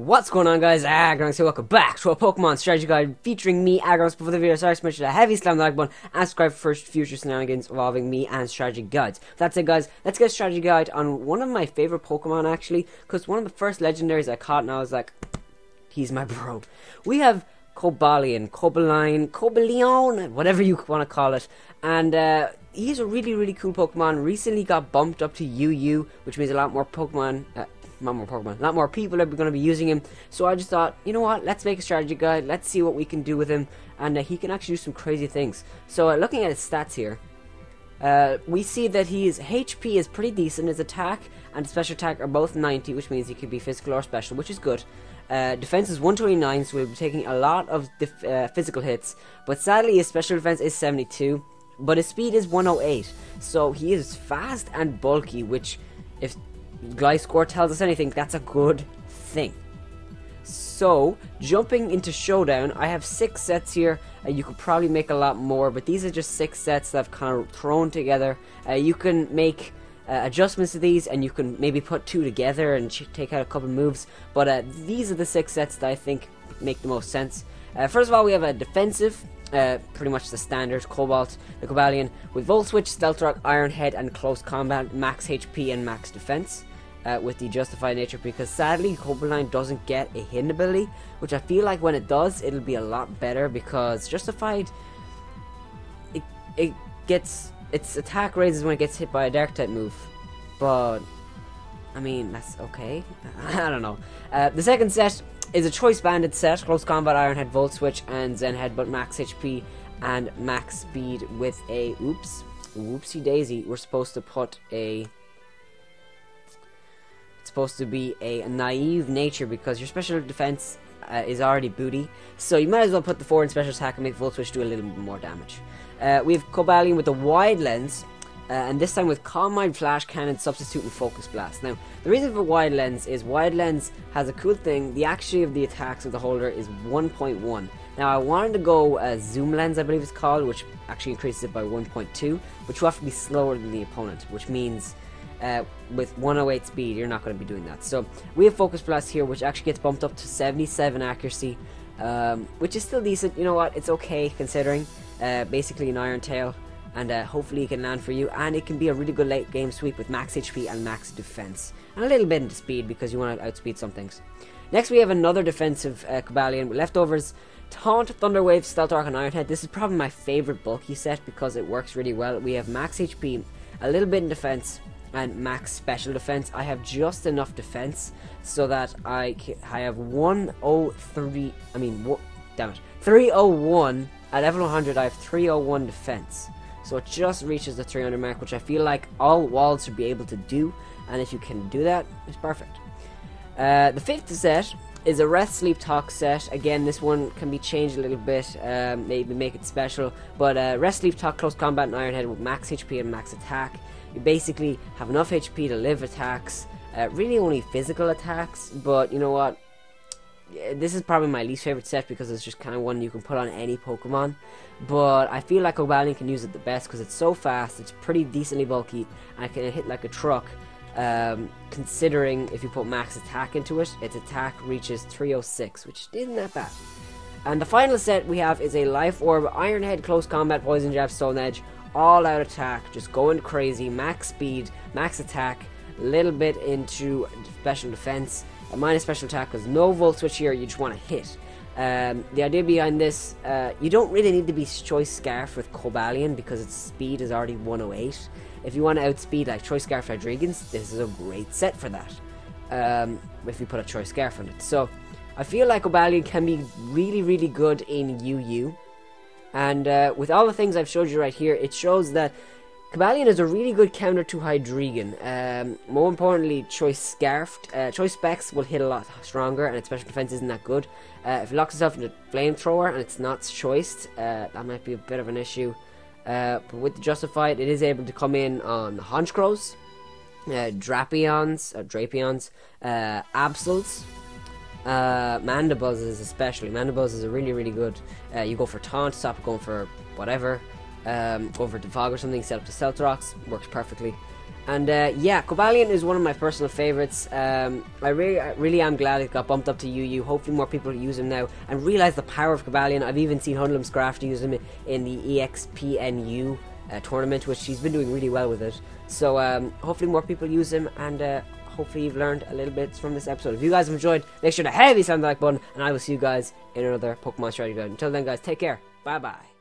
What's going on, guys? Aggronix here. Welcome back to a Pokemon strategy guide featuring me, Aggronix. Before the video starts, make sure to heavy slam the like button and subscribe for future shenanigans involving me and strategy guides. That's it, guys. Let's get a strategy guide on one of my favorite Pokemon, actually, because one of the first legendaries I caught, and I was like, he's my bro. We have Cobalion, Cobalion, whatever you want to call it, and he's a really cool Pokemon. Recently got bumped up to UU, which means a lot more Pokemon. A lot more people are going to be using him. So I just thought, you know what, let's make a strategy guide, let's see what we can do with him, and he can actually do some crazy things. So looking at his stats here, we see that his HP is pretty decent. His attack and special attack are both 90, which means he could be physical or special, which is good. Defense is 129, so we'll be taking a lot of physical hits, but sadly his special defense is 72, but his speed is 108, so he is fast and bulky, which, if Gliscor tells us anything, that's a good thing. So, jumping into Showdown, I have 6 sets here. You could probably make a lot more, but these are just 6 sets that I've kind of thrown together. You can make adjustments to these, and you can maybe put 2 together and take out a couple moves, but these are the 6 sets that I think make the most sense. First of all, we have a defensive, pretty much the standard the Cobalion, with Volt Switch, Stealth Rock, Iron Head, and Close Combat, max HP and max defense. With the Justified nature, because sadly Cobalion doesn't get a hidden ability, which I feel like when it does, it'll be a lot better, because Justified, it gets, its attack raises when it gets hit by a Dark type move, but I mean, that's okay. I don't know. The second set is a Choice Banded set: Close Combat, Iron Head, Volt Switch, and Zen Headbutt, max HP and max speed with a whoopsie daisy. We're supposed to put a naive nature, because your special defense is already booty, so you might as well put the 4 in special attack and make Volt Switch do a little bit more damage. We have Cobalion with the Wide Lens, and this time with Calm Mind, Flash Cannon, Substitute, and Focus Blast. Now, the reason for Wide Lens is Wide Lens has a cool thing: the accuracy of the attacks of the holder is 1.1. Now, I wanted to go Zoom Lens, I believe it's called, which actually increases it by 1.2, but you have to be slower than the opponent, which means with 108 speed, you're not going to be doing that. So we have Focus Blast here, which actually gets bumped up to 77 accuracy, which is still decent. You know what? It's okay considering. Basically an Iron Tail, and hopefully it can land for you, and it can be a really good late game sweep with max HP and max defense, and a little bit into speed because you want to outspeed some things. Next, we have another defensive Cobalion with leftovers: Taunt, Thunder Wave, Stealth Rock, and Iron Head. This is probably my favorite bulky set because it works really well. We have max HP, a little bit in defense, and max special defense. I have just enough defense so that I have 301 at level 100. I have 301 defense, so it just reaches the 300 mark, which I feel like all walls should be able to do, and if you can do that, it's perfect. The fifth set is a Rest Sleep Talk set. Again, this one can be changed a little bit, maybe make it special, but Rest Sleep Talk, Close Combat, and Iron Head with max HP and max attack. You basically have enough HP to live attacks, really only physical attacks, but you know what, this is probably my least favorite set because it's just kind of one you can put on any Pokemon, but I feel like Cobalion can use it the best because it's so fast, it's pretty decently bulky, and it can hit like a truck, considering if you put max attack into it, its attack reaches 306, which isn't that bad. And the final set we have is a Life Orb, Iron Head, Close Combat, Poison Jab, Stone Edge, all out attack, just going crazy, max speed, max attack, a little bit into special defense, and minus special attack because no Volt Switch here, you just want to hit. The idea behind this, you don't really need to be Choice Scarf with Cobalion because its speed is already 108. If you want to outspeed like Choice Scarf Hydreigans, this is a great set for that, if you put a Choice Scarf on it. So I feel like Cobalion can be really good in UU. And with all the things I've showed you right here, it shows that Cobalion is a really good counter to Hydreigon. More importantly, Choice Scarfed. Choice Specs will hit a lot stronger, and its special defense isn't that good. If it locks itself into Flamethrower and it's not choiced, that might be a bit of an issue. But with the Justified, it is able to come in on Honchkrows, Drapions, Absols, Mandibuzzes especially. Mandibuzz is a really good. You go for Taunt, stop going for whatever. Go for Defog or something, set up to Stealth Rocks, works perfectly. And yeah, Cobalion is one of my personal favorites. I really am glad it got bumped up to UU. Hopefully more people use him now and realize the power of Cobalion. I've even seen Hundlum's Craft use him in the EXPNU tournament, which he's been doing really well with it. So hopefully more people use him, and hopefully you've learned a little bit from this episode. If you guys have enjoyed, make sure to heavy slam the like button, and I will see you guys in another Pokemon strategy guide. Until then, guys, take care. Bye bye.